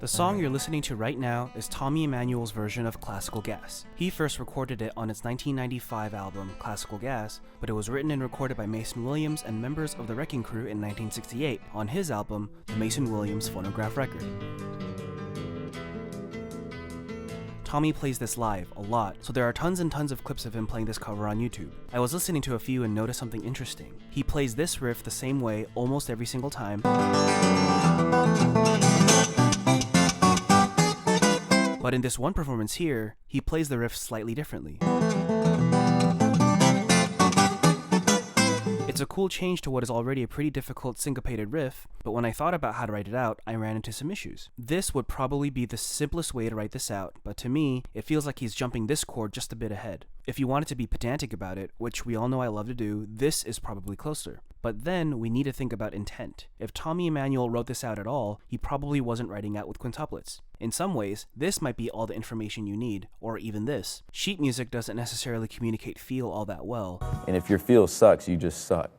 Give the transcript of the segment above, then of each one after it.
The song you're listening to right now is Tommy Emmanuel's version of Classical Gas. He first recorded it on his 1995 album, Classical Gas, but it was written and recorded by Mason Williams and members of the Wrecking Crew in 1968 on his album, The Mason Williams Phonograph Record. Tommy plays this live a lot, so there are tons and tons of clips of him playing this cover on YouTube. I was listening to a few and noticed something interesting. He plays this riff the same way almost every single time, but in this one performance here, he plays the riff slightly differently. It's a cool change to what is already a pretty difficult syncopated riff, but when I thought about how to write it out, I ran into some issues. This would probably be the simplest way to write this out, but to me, it feels like he's jumping this chord just a bit ahead. If you wanted to be pedantic about it, which we all know I love to do, this is probably closer. But then, we need to think about intent. If Tommy Emmanuel wrote this out at all, he probably wasn't writing out with quintuplets. In some ways, this might be all the information you need, or even this. Sheet music doesn't necessarily communicate feel all that well. And if your feel sucks, you just suck.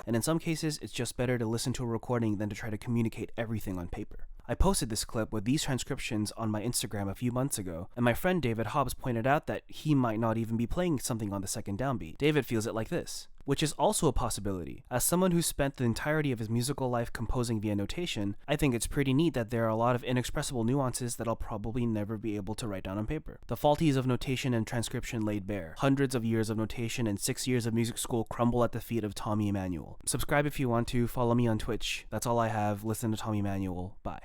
And in some cases, it's just better to listen to a recording than to try to communicate everything on paper. I posted this clip with these transcriptions on my Instagram a few months ago, and my friend David Hobbs pointed out that he might not even be playing something on the second downbeat. David feels it like this, which is also a possibility. As someone who spent the entirety of his musical life composing via notation, I think it's pretty neat that there are a lot of inexpressible nuances that I'll probably never be able to write down on paper. The faulties of notation and transcription laid bare. Hundreds of years of notation and 6 years of music school crumble at the feet of Tommy Emmanuel. Subscribe if you want to, follow me on Twitch. That's all I have. Listen to Tommy Emmanuel. Bye.